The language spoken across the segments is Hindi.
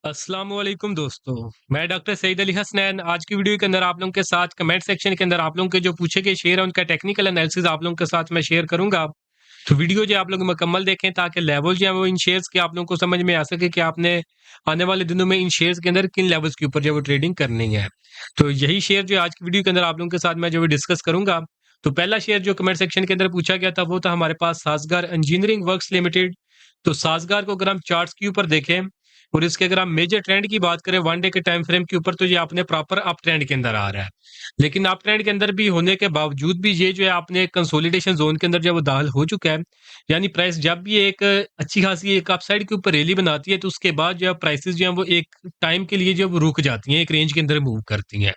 अस्सलाम वालेकुम दोस्तों। मैं डॉक्टर सईद अली हसनैन आज की वीडियो के अंदर आप लोगों के साथ कमेंट सेक्शन के अंदर आप लोगों के जो पूछे गए शेयर है उनका टेक्निकल एनालिसिस आप लोगों के साथ मैं शेयर करूंगा। तो वीडियो जो आप लोग मुकम्मल देखें ताकि लेवल जो है वो इन शेयर्स के आप लोगों को समझ में आ सके कि आपने आने वाले दिनों में इन शेयर्स के अंदर किन लेवल्स के ऊपर जो है वो ट्रेडिंग करनी है। तो यही शेयर जो आज की वीडियो के अंदर आप लोगों के साथ मैं जो है डिस्कस करूंगा। तो पहला शेयर जो कमेंट सेक्शन के अंदर पूछा गया था वो था हमारे पास साजगार इंजीनियरिंग वर्क्स लिमिटेड। तो साजगार को अगर हम चार्ट्स के ऊपर देखें और इसके अगर हम मेजर ट्रेंड की बात करें वन डे के टाइम फ्रेम के ऊपर तो ये आपने प्रॉपर अप ट्रेंड के अंदर आ रहा है। लेकिन अप ट्रेंड के अंदर भी होने के बावजूद भी ये जो है आपने कंसोलिडेशन जोन के अंदर जब वो दाखिल हो चुका है, यानी प्राइस जब भी एक अच्छी खासी एक अपसाइड के ऊपर रैली बनाती है तो उसके बाद जो है प्राइसेस जो है वो एक टाइम के लिए जो रुक जाती हैं, एक रेंज के अंदर मूव करती हैं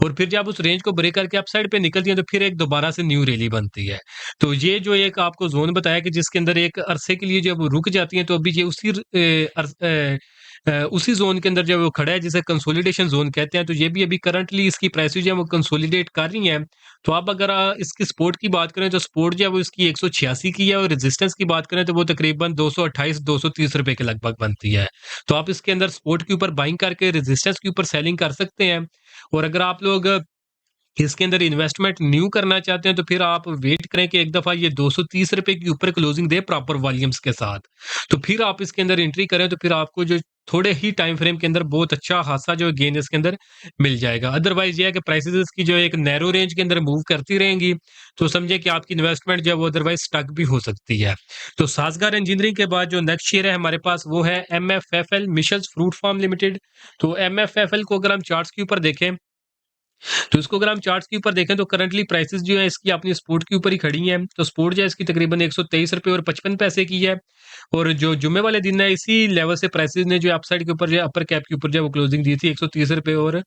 और फिर जब उस रेंज को ब्रेक करके अपसाइड पे निकलती हैं तो फिर एक दोबारा से न्यू रैली बनती है। तो ये जो एक आपको जोन बताया कि जिसके अंदर एक अरसे के लिए जब रुक जाती हैं तो अभी ये उसी जोन के अंदर जब वो खड़ा है जिसे कंसोलिडेशन जोन कहते हैं। तो ये भी अभी करंटली इसकी प्राइसेस जो है वो कंसोलिडेट कर रही हैं। तो आप अगर इसकी सपोर्ट की बात करें तो सपोर्ट जो है वो इसकी 186 की है और रेजिस्टेंस की बात करें तो वो तकरीबन 228-230 रुपए के लगभग बनती है। तो आप इसके अंदर सपोर्ट के ऊपर बाइंग करके रेजिस्टेंस के ऊपर सेलिंग कर सकते हैं। और अगर आप लोग इसके अंदर इन्वेस्टमेंट न्यू करना चाहते हैं तो फिर आप वेट करें कि एक दफा ये 230 रुपए के ऊपर क्लोजिंग दे प्रॉपर वॉल्यूम्स के साथ। तो फिर आप इसके अंदर एंट्री करें तो फिर आपको जो थोड़े ही टाइम फ्रेम के अंदर बहुत अच्छा खासा जो गेन इसके अंदर मिल जाएगा। अदरवाइज ये है कि प्राइसेस इसकी जो एक नैरो रेंज के अंदर मूव करती रहेंगी तो समझे कि आपकी इन्वेस्टमेंट जो है वो अदरवाइज स्टक भी हो सकती है। तो साजगार इंजीनियरिंग के बाद जो नेक्स्ट शेयर है हमारे पास वो है MFFL मिशल्स फ्रूट फार्म लिमिटेड। तो MFFL को अगर हम चार्ट्स के ऊपर देखें तो इसको अगर हम चार्ट्स के ऊपर देखें तो करंटली प्राइसेस जो है इसकी अपनी सपोर्ट के ऊपर ही खड़ी हैं। तो सपोर्ट जो है इसकी तकरीबन 123 रुपए और 55 पैसे की है और जो जुम्मे वाले दिन है इसी लेवल से प्राइसेस ने जो अपसाइड के ऊपर जो अपर कैप के ऊपर जो वो क्लोजिंग दी थी 130 रुपए और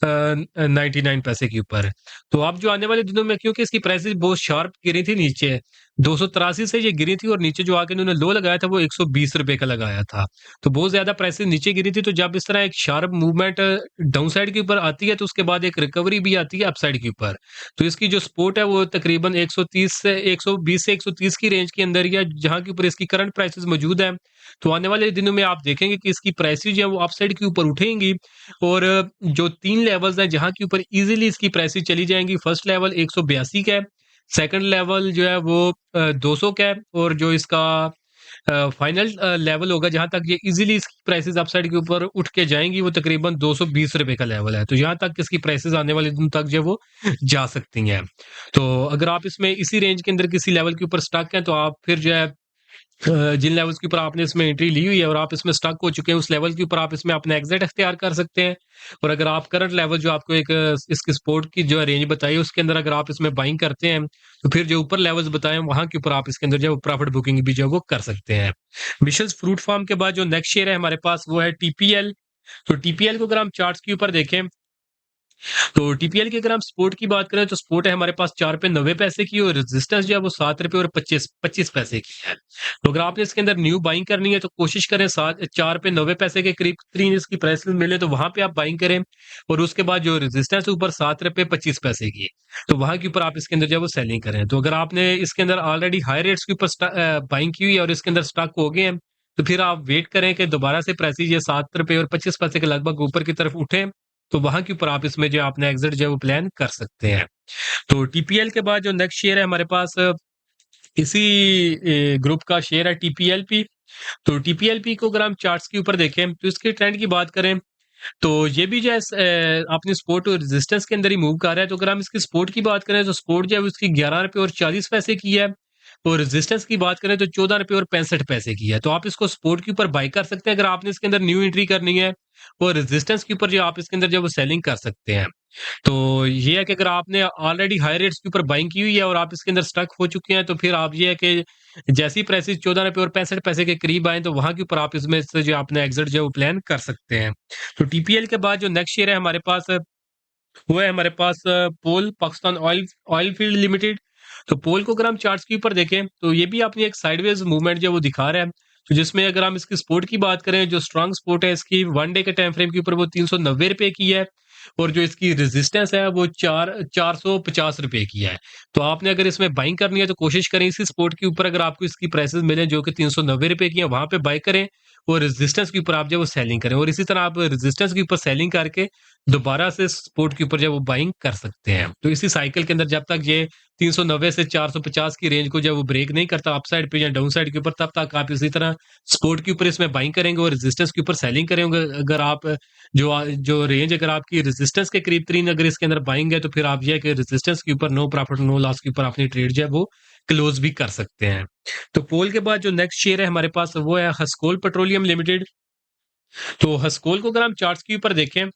99 पैसे के ऊपर। तो अब जो आने वाले दिनों में क्योंकि इसकी प्राइसेस बहुत शार्प गिरी थी नीचे 283 से ये गिरी थी और नीचे जो आके इन्होंने लो लगाया था वो 120 रुपए का लगाया था। तो बहुत ज्यादा प्राइसेस नीचे गिरी थी। तो जब इस तरह एक शार्प मूवमेंट डाउन साइड के ऊपर आती है तो उसके बाद एक रिकवरी भी आती है अपसाइड के ऊपर। तो इसकी जो सपोर्ट है वो तकरीबन 130 से 120 से 130 की रेंज के अंदर ही है जहां के ऊपर इसकी करंट प्राइसेस मौजूद है। तो आने वाले दिनों में आप देखेंगे कि इसकी प्राइसेस जो है वो अपसाइड के ऊपर उठेंगी और जो 3 लेवल्स हैं जहां के ऊपर इजीली इसकी प्राइसेस चली जाएंगी। फर्स्ट लेवल 182 का है, सेकंड लेवल जो है वो 200 का है और जो इसका फाइनल लेवल होगा जहां तक ये इजीली इसकी प्राइसेस अपसाइड के ऊपर उठ के जाएंगी वो तकरीबन 220 रुपए का लेवल है। तो यहाँ तक इसकी प्राइसेस आने वाले दिन तक जो है वो जा सकती हैं। तो अगर आप इसमें इसी रेंज के अंदर किसी लेवल के ऊपर स्टक हैं तो आप फिर जो है जिन लेवल्स के ऊपर आपने इसमें एंट्री ली हुई है और आप इसमें स्टक हो चुके हैं उस लेवल के ऊपर आप इसमें अपना एग्जिट अख्तियार कर सकते हैं। और अगर आप करंट लेवल जो आपको एक इसकी सपोर्ट की जो रेंज बताई उसके अंदर अगर आप इसमें बाइंग करते हैं तो फिर जो ऊपर लेवल्स बताए वहां के ऊपर आप इसके अंदर जो प्रॉफिट बुकिंग भी जो है वो कर सकते हैं। मिशल्स फ्रूट फार्म के बाद जो नेक्स्ट शेयर है हमारे पास वो है TPL। तो TPL को अगर हम चार्ट्स के ऊपर देखें तो टीपीएल की अगर हम सपोर्ट की बात करें तो सपोर्ट है हमारे पास 4 पे 90 पैसे की और रेजिस्टेंस जो है वो 7 रुपए और 25 पैसे की है। तो अगर आपने इसके अंदर न्यू बाइंग करनी है तो कोशिश करें 4 पे 90 पैसे के करीब करीब इसकी प्राइस मिले तो वहां पे आप बाइंग करें और उसके बाद जो रेजिस्टेंस ऊपर 7 रुपए 25 पैसे की है तो वहां के ऊपर आप इसके अंदर जो है वो सेलिंग करें। तो अगर आपने इसके अंदर ऑलरेडी हाई रेट्स के ऊपर बाइंग की हुई है और इसके अंदर स्टॉक हो गए हैं तो फिर आप वेट करें कि दोबारा से प्राइसेस ये 7 रुपए और 25 पैसे के लगभग ऊपर की तरफ उठे तो वहां के ऊपर आप इसमें जो अपना एग्जिट जो है वो प्लान कर सकते हैं। तो टीपीएल के बाद जो नेक्स्ट शेयर है हमारे पास इसी ग्रुप का शेयर है TPLP। तो TPLP को अगर हम चार्ट्स के ऊपर देखें तो इसके ट्रेंड की बात करें तो ये भी जो है अपनी सपोर्ट और रेजिस्टेंस के अंदर ही मूव कर रहा है। तो अगर हम इसकी सपोर्ट की बात करें तो सपोर्ट जो है उसकी 11 रुपए और 40 पैसे की है और रेजिस्टेंस की बात करें तो 14 रुपए और 65 पैसे की है। तो आप इसको सपोर्ट के ऊपर बाई कर सकते हैं अगर आपने इसके अंदर न्यू एंट्री करनी है और रेजिस्टेंस के ऊपर जो आप इसके अंदर जो वो सेलिंग कर सकते हैं। तो ये है कि अगर आपने ऑलरेडी हाई रेट्स के ऊपर बाइंग की हुई है और आप इसके अंदर स्टक हो चुके हैं तो फिर आप ये है कि जैसी प्राइसेस 14 रुपए और 65 पैसे के करीब आए तो वहां के ऊपर आप इसमें से जो अपना एग्जिट जो है वो प्लान कर सकते हैं। तो TPL के बाद जो नेक्स्ट शेयर है हमारे पास वो है हमारे पास POL Pakistan oil oil field limited. तो पोल को अगर हम चार्ट्स के ऊपर देखें तो ये भी अपनी एक साइडवेज मूवमेंट जो है वो दिखा रहा है। तो जिसमें अगर हम इसकी सपोर्ट की बात करें जो स्ट्रांग सपोर्ट है इसकी वन डे के टाइम फ्रेम के ऊपर वो 390 रुपए की है और जो इसकी रेजिस्टेंस है वो 450 रुपए की है। तो आपने अगर इसमें बाइंग करनी है तो कोशिश करें इसी सपोर्ट के ऊपर अगर आपको इसकी प्राइसेस मिले जो कि 390 रुपए की है वहां पे बाय करें और रेजिस्टेंस के ऊपर आप जो है वो सेलिंग करें, और इसी तरह आप रेजिस्टेंस के ऊपर सेलिंग करके दोबारा से सपोर्ट के ऊपर जो है वो बाइंग कर सकते हैं। तो इसी साइकिल के अंदर जब तक ये 390 से 450 की रेंज को जब वो ब्रेक नहीं करता अपसाइड पे या डाउन साइड के ऊपर, तब तक आप इसी तरह सपोर्ट के ऊपर इसमें बाइंग करेंगे और रेजिस्टेंस के ऊपर सेलिंग करेंगे। अगर आप जो रेंज अगर आपकी रेजिस्टेंस के करीब तरीन अगर इसके अंदर बाइंग है, तो फिर आप ये है कि रेजिस्टेंस के ऊपर नो प्रॉफिट नो लॉस के ऊपर अपनी ट्रेड जो है वो क्लोज भी कर सकते हैं। तो पोल के बाद जो नेक्स्ट शेयर है हमारे पास वो है हस्कोल पेट्रोलियम लिमिटेड। तो हस्कोल को अगर हम चार्ट्स के ऊपर देखें,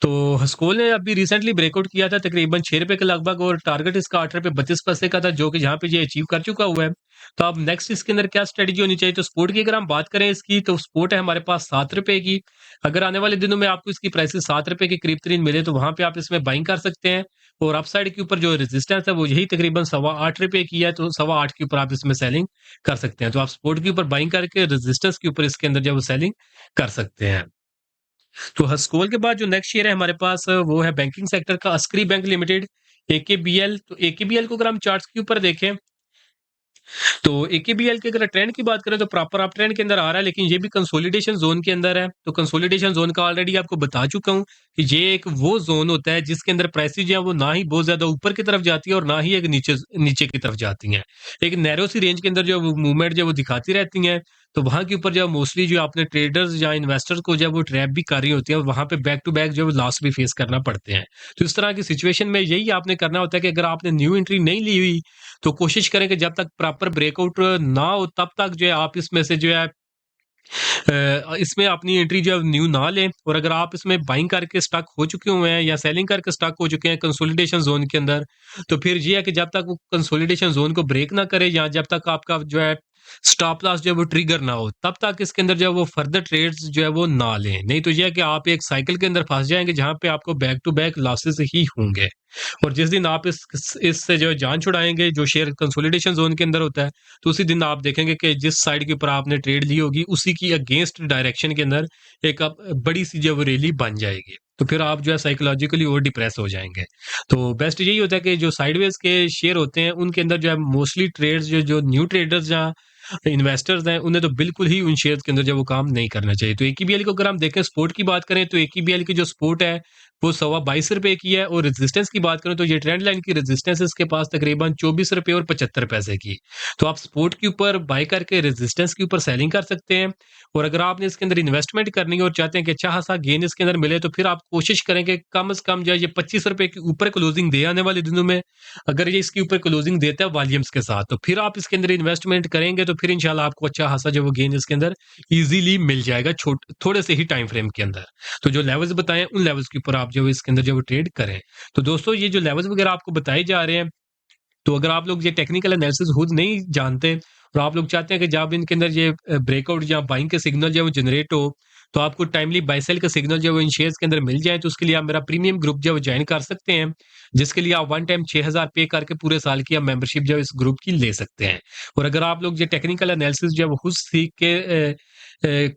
तो हस्कोल ने अभी रिसेंटली ब्रेकआउट किया था तकरीबन ₹6 के लगभग, और टारगेट इसका ₹8.32 पैसे का था, जो कि यहाँ पे ये अचीव कर चुका हुआ है। तो अब नेक्स्ट इसके अंदर क्या स्ट्रेटजी होनी चाहिए? तो सपोर्ट की अगर हम बात करें इसकी, तो सपोर्ट है हमारे पास ₹7 की। अगर आने वाले दिनों में आपको इसकी प्राइसेस ₹7 के करीब तरीन मिले, तो वहाँ पे आप इसमें बाइंग कर सकते हैं। और अपसाइड के ऊपर जो रेजिस्टेंस है वो यही तकरीबन ₹8.25 की है, तो 8.25 के ऊपर आप इसमें सेलिंग कर सकते हैं। तो आप सपोर्ट के ऊपर बाइंग करके रेजिस्टेंस के ऊपर इसके अंदर जो है वो सेलिंग कर सकते हैं। तो हस्कोल के बाद जो नेक्स्ट शेयर है हमारे पास वो है बैंकिंग सेक्टर का अस्क्री बैंक लिमिटेड, एकेबीएल। तो एकेबीएल को अगर हम चार्ट्स के ऊपर देखें, तो एकेबीएल की अगर ट्रेंड की बात करें तो प्रॉपर अप ट्रेंड के अंदर आ रहा है, लेकिन ये भी कंसोलिडेशन जोन के अंदर है। तो कंसोलिडेशन जोन का ऑलरेडी आपको बता चुका हूँ कि ये एक वो जोन होता है जिसके अंदर प्राइसेस जो है वो ना ही बहुत ज्यादा ऊपर की तरफ जाती है और ना ही एक नीचे नीचे की तरफ जाती हैं। एक नैरो सी रेंज के अंदर जो मूवमेंट जो वो दिखाती रहती हैं। तो वहां के ऊपर जो मोस्टली जो अपने ट्रेडर्स या इन्वेस्टर्स को जब वो ट्रैप भी कर रही होती है, वहां पे बैक टू बैक जो लॉस भी फेस करना पड़ते हैं। तो इस तरह की सिचुएशन में यही आपने करना होता है कि अगर आपने न्यू एंट्री नहीं ली हुई, तो कोशिश करें कि जब तक प्रॉपर ब्रेकआउट ना हो तब तक जो है आप इसमें से जो है इसमें अपनी एंट्री जो है न्यू ना लें। और अगर आप इसमें बाइंग करके स्टक हो चुके हुए हैं या सेलिंग करके स्टक हो चुके हैं कंसोलिडेशन जोन के अंदर, तो फिर ये है कि जब तक वो कंसोलिडेशन जोन को ब्रेक ना करे या जब तक आपका जो है स्टॉप लॉस जो है वो ट्रिगर ना हो, तब तक इसके अंदर जो है वो फर्दर ट्रेड्स जो है वो ना लें। नहीं तो ये है कि आप एक साइकिल के अंदर फंस जाएंगे जहां पे आपको बैक टू बैक लॉसेस ही होंगे। और जिस दिन आप इससे जो है जान छुड़ाएंगे, जो शेयर कंसोलिडेशन जोन के अंदर होता है, तो उसी दिन आप देखेंगे कि जिस साइड के ऊपर आपने ट्रेड ली होगी उसी की अगेंस्ट डायरेक्शन के अंदर एक बड़ी सी जो वो रैली बन जाएगी। तो फिर आप जो है साइकोलॉजिकली और डिप्रेस हो जाएंगे। तो बेस्ट यही होता है कि जो साइडवेज के शेयर होते हैं उनके अंदर जो है मोस्टली ट्रेड्स जो न्यू ट्रेडर्स या इन्वेस्टर्स हैं, उन्हें तो बिल्कुल ही उन शेयर्स के अंदर जो वो काम नहीं करना चाहिए। तो एकीबीएल को अगर हम देखें सपोर्ट की बात करें, तो एकीबीएल की जो सपोर्ट है वो ₹22.25 की है, और रेजिस्टेंस की बात करें तो ये ट्रेंड लाइन की रेजिस्टेंस इसके पास तकरीबन ₹24.75 की। तो आप सपोर्ट के ऊपर बाय करके रेजिस्टेंस के ऊपर सेलिंग कर सकते हैं। और अगर आपने इसके अंदर इन्वेस्टमेंट करनी है और चाहते हैं कि अच्छा खासा गेन इसके अंदर मिले, तो फिर आप कोशिश करें कि कम से कम जो है ये ₹25 के ऊपर क्लोजिंग दे आने वाले दिनों में। अगर ये इसके ऊपर क्लोजिंग देता है वॉल्यूम्स के साथ, तो फिर आप इसके अंदर इन्वेस्टमेंट करेंगे, तो फिर इंशाल्लाह आपको अच्छा खासा जो वो गेन इसके अंदर इजीली मिल जाएगा थोड़े से ही टाइम फ्रेम के अंदर। तो जो लेवल्स बताए उन लेवल्स के ऊपर आप जो इसके अंदर जो वो ट्रेड करें। तो दोस्तों ये जो लेवल्स वगैरह आपको बताए जा रहे हैं, तो अगर आप लोग ये टेक्निकल एनालिसिस खुद नहीं जानते और आप लोग चाहते हैं कि जब इनके अंदर ये ब्रेकआउट या बाइंग के सिग्नल जो है वो जनरेट हो, तो आपको टाइमली बाय सेल का सिग्नल जो है वो इन शेयर्स के अंदर मिल जाए, तो उसके लिए आप मेरा प्रीमियम ग्रुप जो है वो ज्वाइन कर सकते हैं, जिसके लिए आप वन टाइम 6000 पे करके पूरे साल की आप मेंबरशिप जो है इस ग्रुप की ले सकते हैं। और अगर आप लोग ये टेक्निकल एनालिसिस जो है वो खुद सीख के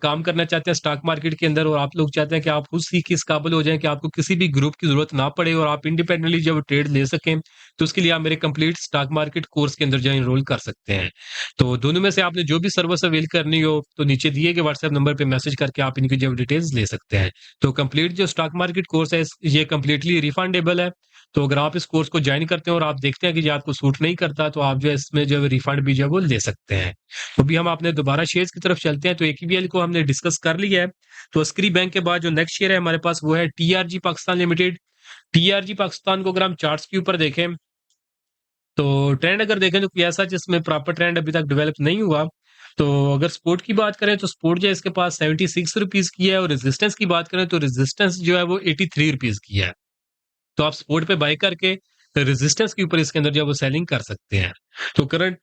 काम करना चाहते हैं स्टॉक मार्केट के अंदर, और आप लोग चाहते हैं कि आप खुद सीख के इस काबिल हो जाएं कि आपको किसी भी ग्रुप की जरूरत ना पड़े और आप इंडिपेंडेंटली जब ट्रेड ले सकें, तो उसके लिए आप मेरे कंप्लीट स्टॉक मार्केट कोर्स के अंदर जो एनरोल कर सकते हैं। तो दोनों में से आपने जो भी सर्विस अवेल करनी हो, तो नीचे दिए गए व्हाट्सएप नंबर पे मैसेज करके आप इनकी जो डिटेल्स ले सकते हैं। तो कंप्लीट जो स्टॉक मार्केट कोर्स है ये कंप्लीटली रिफंडेबल है। तो अगर आप इस कोर्स को ज्वाइन करते हैं और आप देखते हैं कि ये आपको सूट नहीं करता, तो आप जो है इसमें जो है रिफंड भी जो है वो ले सकते हैं। तो अभी हम अपने दोबारा शेयर्स की तरफ चलते हैं। तो एकीबीएल को हमने डिस्कस कर लिया है। तो अस्करी बैंक के बाद जो नेक्स्ट शेयर है हमारे पास वो है TRG Pakistan limited. TRG Pakistan को अगर हम चार्ट्स के ऊपर देखें, तो ट्रेंड अगर देखें तो कोई ऐसा जिसमें प्रॉपर ट्रेंड अभी तक डेवलप नहीं हुआ। तो अगर सपोर्ट की बात करें तो सपोर्ट जो है इसके पास ₹76 की है, और रेजिस्टेंस की बात करें तो रेजिस्टेंस जो है वो ₹83 की है। तो आप सपोर्ट पे बाय करके रेजिस्टेंस के ऊपर इसके अंदर जो है वो सेलिंग कर सकते हैं। तो करंट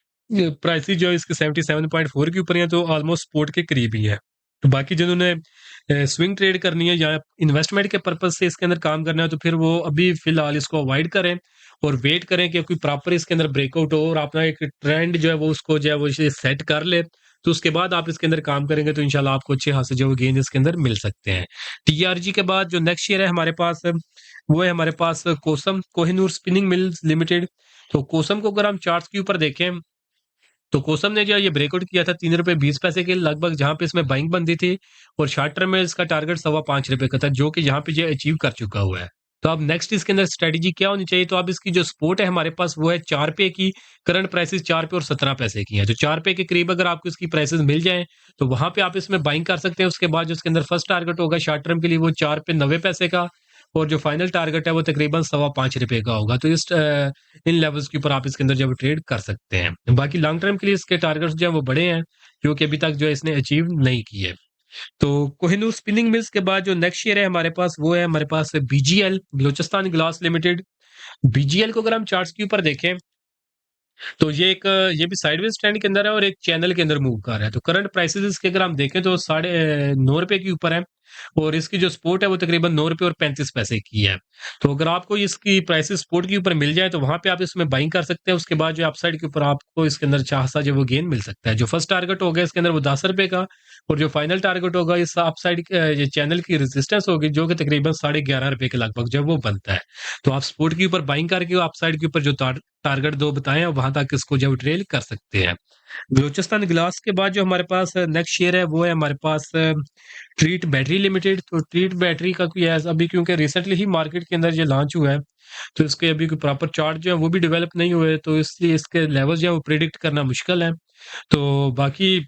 प्राइसेस जो है इसके 77.4 के ऊपर है, तो ऑलमोस्ट सपोर्ट के करीब ही है। तो बाकी जिन्होंने स्विंग ट्रेड करनी है या इन्वेस्टमेंट के पर्पज से इसके अंदर काम करना है, तो फिर वो अभी फिलहाल इसको अवॉइड करें और वेट करें कि कोई प्रॉपर इसके अंदर ब्रेकआउट हो और अपना एक ट्रेंड जो है वो उसको जो है वो सेट कर ले। तो उसके बाद आप इसके अंदर काम करेंगे तो इंशाल्लाह आपको अच्छे खासे जो गेन इसके अंदर मिल सकते हैं। टीआरजी के बाद जो नेक्स्ट शेयर है हमारे पास वो है हमारे पास कोसम कोहिनूर स्पिनिंग मिल्स लिमिटेड। तो कोसम को अगर हम चार्ट्स के ऊपर देखें, तो कोसम ने जो है ये ब्रेकआउट किया था ₹3.20 के लगभग, जहाँ पे इसमें बाइंग बनती थी और शॉर्ट टर्म में इसका टारगेट ₹5.25 का था, जो कि यहाँ पे ये अचीव कर चुका हुआ है। तो अब नेक्स्ट इसके अंदर स्ट्रैटेजी क्या होनी चाहिए? तो अब इसकी जो सपोर्ट है हमारे पास वो है ₹4 की, करंट प्राइसेज़ ₹4 और 17 की है। तो ₹4 के करीब अगर आपको इसकी प्राइसेज़ मिल जाएँ, तो वहाँ पे आप इसमें बाइंग कर सकते हैं। उसके बाद जो इसके अंदर फर्स्ट टारगेट होगा शॉर्ट टर्म के लिए वो ₹4.90 का, और जो फाइनल टारगेट है वो तकरीबन ₹5.25 का होगा। तो इन लेवल्स के ऊपर आप इसके अंदर जो है ट्रेड कर सकते हैं। बाकी लॉन्ग टर्म के लिए इसके टारगेट्स जो है वो बड़े हैं, जो कि अभी तक जो है इसने अचीव नहीं किए। तो कोहिनूर स्पिनिंग मिल्स के बाद जो नेक्स्ट शेयर है हमारे पास, वो है हमारे पास BGL, Balochistan glass limited. BGL को अगर हम चार्ट्स के ऊपर देखें, तो ये भी साइडवेज ट्रेंड के अंदर है और एक चैनल के अंदर मूव कर रहा है। तो करंट प्राइसेस इसके अगर हम देखें तो साढ़े ₹9 के ऊपर है, और इसकी जो सपोर्ट है वो तकरीबन ₹9 और 35 की है। तो अगर आपको इसकी प्राइसेस सपोर्ट के ऊपर मिल जाए, तो वहाँ पे आप इसमें बाइंग कर सकते हैं। उसके बाद जो अपसाइड के ऊपर आपको इसके अंदर खासा जो वो गेन मिल सकता है। जो फर्स्ट टारगेट होगा इसके अंदर वो ₹10 का, और जो फाइनल टारगेट होगा इस अपसाइड ये चैनल की रेजिस्टेंस होगी, जो कि तकरीबन ₹11.5 के लगभग जब वो बनता है। तो आप सपोर्ट के ऊपर बाइंग करके अपसाइड के ऊपर जो टारगेट 2 बताए हैं, वहाँ तक इसको जो ट्रेल कर सकते हैं। बलूचिस्तान ग्लास के बाद जो हमारे पास नेक्स्ट शेयर है वो है हमारे पास ट्रीट बैटरी लिमिटेड। तो ट्रीट बैटरी का कोई ऐसा अभी, क्योंकि रिसेंटली ही मार्केट के अंदर ये लॉन्च हुआ है, तो इसके अभी कोई प्रॉपर चार्ट जो है वो भी डेवलप नहीं हुए, तो इसलिए इसके लेवल्स जो है वो प्रेडिक्ट करना मुश्किल है। तो बाकी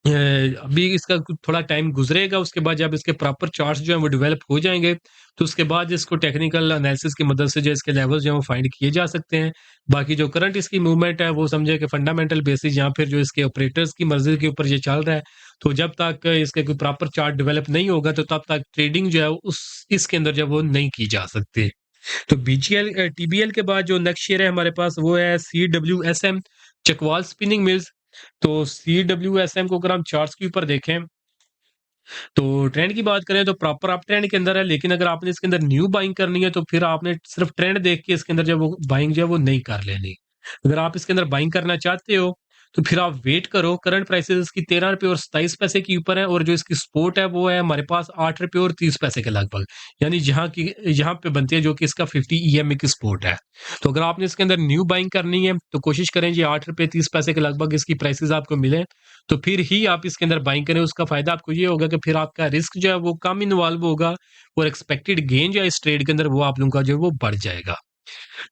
अभी इसका कुछ थोड़ा टाइम गुज़रेगा, उसके बाद जब इसके प्रॉपर चार्ट्स जो हैं वो डेवलप हो जाएँगे, तो उसके बाद इसको टेक्निकल एनालिसिस की मदद से जो इसके लेवल्स जो हैं वो फाइंड किए जा सकते हैं। बाकी जो करंट इसकी मूवमेंट है वो समझे कि फंडामेंटल बेसिस या फिर जो इसके ऑपरेटर्स की मर्ज़ी के ऊपर ये चल रहा है। तो जब तक इसके कोई प्रॉपर चार्ट डेवलप नहीं होगा, तो तब तक ट्रेडिंग जो है उस इसके अंदर जो है वो नहीं की जा सकती। तो टीबीएल के बाद जो नेक्स्ट शेयर है हमारे पास वो है सीडब्ल्यूएसएम, चकवाल स्पिनिंग मिल्स। तो सीडब्ल्यूएसएम को अगर हम चार्ट्स के ऊपर देखें, तो ट्रेंड की बात करें तो प्रॉपर अप ट्रेंड के अंदर है, लेकिन अगर आपने इसके अंदर न्यू बाइंग करनी है, तो फिर आपने सिर्फ ट्रेंड देख के इसके अंदर जो वो बाइंग जो है वो नहीं कर लेनी। अगर आप इसके अंदर बाइंग करना चाहते हो, तो फिर आप वेट करो। करंट प्राइसेस इसकी ₹13 और 27 के ऊपर है, और जो इसकी सपोर्ट है वो है हमारे पास ₹8 और 30 के लगभग, यानी यहाँ पे बनती है, जो कि इसका 50 ईएमए की सपोर्ट है। तो अगर आपने इसके अंदर न्यू बाइंग करनी है, तो कोशिश करें जी ₹8 30 के लगभग इसकी प्राइसेस आपको मिले, तो फिर ही आप इसके अंदर बाइंग करें। उसका फ़ायदा आपको ये होगा कि फिर आपका रिस्क जो है वो कम इन्वॉल्व होगा, और एक्सपेक्टेड गेन जो है इस ट्रेड के अंदर वो आप लोगों का जो है वो बढ़ जाएगा।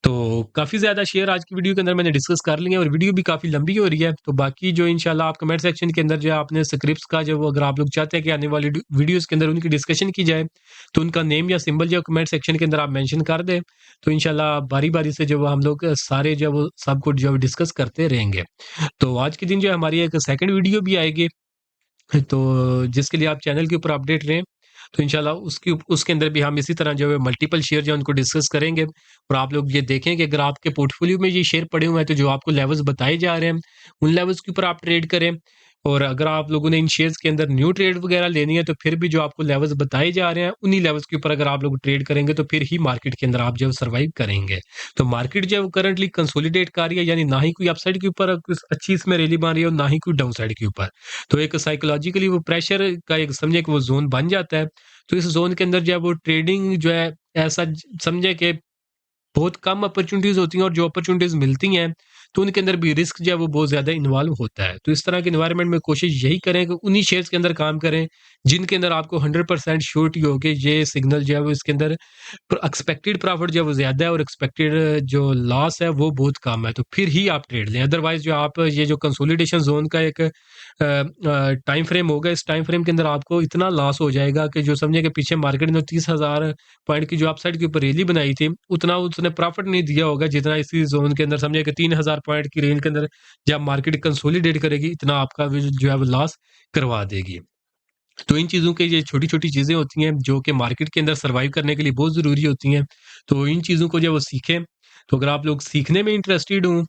तो काफ़ी ज़्यादा शेयर आज की वीडियो के अंदर मैंने डिस्कस कर लिए हैं, और वीडियो भी काफ़ी लंबी हो रही है। तो बाकी जो इंशाल्लाह आप कमेंट सेक्शन के अंदर जो है आपने स्क्रिप्ट्स का जो वो, अगर आप लोग चाहते हैं कि आने वाली वीडियोज़ के अंदर उनकी डिस्कशन की जाए, तो उनका नेम या सिंबल जो है कमेंट सेक्शन के अंदर आप मेंशन कर दें। तो इंशाल्लाह बारी-बारी से जो हम लोग सारे जो है वो सब कुछ जो है डिस्कस करते रहेंगे। तो आज के दिन जो है हमारी एक सेकंड वीडियो भी आएगी, तो जिसके लिए आप चैनल के ऊपर अपडेट रहें। तो इंशाल्लाह उसके अंदर भी हम इसी तरह जो है मल्टीपल शेयर जो है उनको डिस्कस करेंगे, और आप लोग ये देखें कि अगर आपके पोर्टफोलियो में ये शेयर पड़े हुए हैं, तो जो आपको लेवल्स बताए जा रहे हैं, उन लेवल्स के ऊपर आप ट्रेड करें। और अगर आप लोगों ने इन शेयर्स के अंदर न्यू ट्रेड वगैरह लेनी है, तो फिर भी जो आपको लेवल्स बताए जा रहे हैं, उन्हीं लेवल्स के ऊपर अगर आप लोग ट्रेड करेंगे, तो फिर ही मार्केट के अंदर आप जो है सर्वाइव करेंगे। तो मार्केट जो है वो करंटली कंसोलिडेट कर रही है, यानी ना ही कोई अपसाइड के ऊपर कुछ अच्छी इसमें रैली बन रही है, और ना ही कोई डाउन साइड के ऊपर। तो एक साइकोलॉजिकली वो प्रेशर का एक समझे कि वो ज़ोन बन जाता है। तो इस ज़ोन के अंदर जो है वो ट्रेडिंग जो है ऐसा समझे कि बहुत कम अपॉर्चुनिटीज़ होती हैं, और जो अपॉर्चुनिटीज़ मिलती हैं, तो उनके अंदर भी रिस्क जो है वो बहुत ज़्यादा इन्वॉल्व होता है। तो इस तरह के एनवायरनमेंट में कोशिश यही करें कि उन्हीं शेयर्स के अंदर काम करें, जिनके अंदर आपको 100% श्योरिटी हो कि ये सिग्नल जो है वो इसके अंदर एक्सपेक्टेड प्रॉफिट जो है वो ज़्यादा है, और एक्सपेक्टेड जो लॉस है वो बहुत कम है, तो फिर ही आप ट्रेड लें। अदरवाइज़ जो आप ये जो कंसोलिडेशन ज़ोन का एक टाइम फ्रेम होगा, इस टाइम फ्रेम के अंदर आपको इतना लॉस हो जाएगा कि जो समझिए कि पीछे मार्केट ने 30,000 पॉइंट की जो अपसाइड के ऊपर रैली बनाई थी, उतना उसने प्रॉफिट नहीं दिया होगा, जितना इसी ज़ोन के अंदर समझिए कि 3,000 पॉइंट की रेंज के अंदर जब मार्केट कंसोलिडेट करेगी, इतना आपका भी जो है वो लॉस करवा देगी। तो इन चीज़ों के ये छोटी-छोटी चीज़ें होती हैं, जो कि मार्केट के अंदर सर्वाइव करने के लिए बहुत ज़रूरी होती हैं। तो इन चीज़ों को जो है वो सीखें। तो अगर आप लोग सीखने में इंटरेस्टेड हों,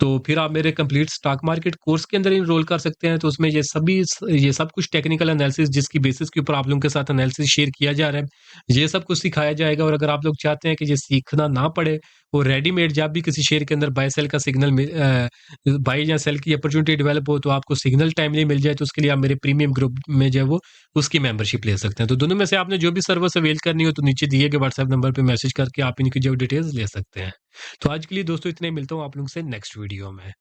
तो फिर आप मेरे कंप्लीट स्टॉक मार्केट कोर्स के अंदर एनरोल कर सकते हैं। तो उसमें ये सब कुछ टेक्निकल एनालिसिस, जिसकी बेसिस के ऊपर आप लोगों के साथ एनालिसिस शेयर किया जा रहा है, ये सब कुछ सिखाया जाएगा। और अगर आप लोग चाहते हैं कि ये सीखना ना पड़े, और रेडीमेड जब भी किसी शेयर के अंदर बाय सेल का सिग्नल बाय या सेल की अपॉर्चुनिटी डेवलप हो, तो आपको सिग्नल टाइमली मिल जाए, तो उसके लिए आप मेरे प्रीमियम ग्रुप में जो है वो उसकी मेंबरशिप ले सकते हैं। तो दोनों में से आपने जो भी सर्विस अवेल करनी हो, तो नीचे दिए गए व्हाट्सएप नंबर पे मैसेज करके आप इनकी जो डिटेल्स ले सकते हैं। तो आज के लिए दोस्तों इतना ही, मिलता हूँ आप लोगों से नेक्स्ट वीडियो में।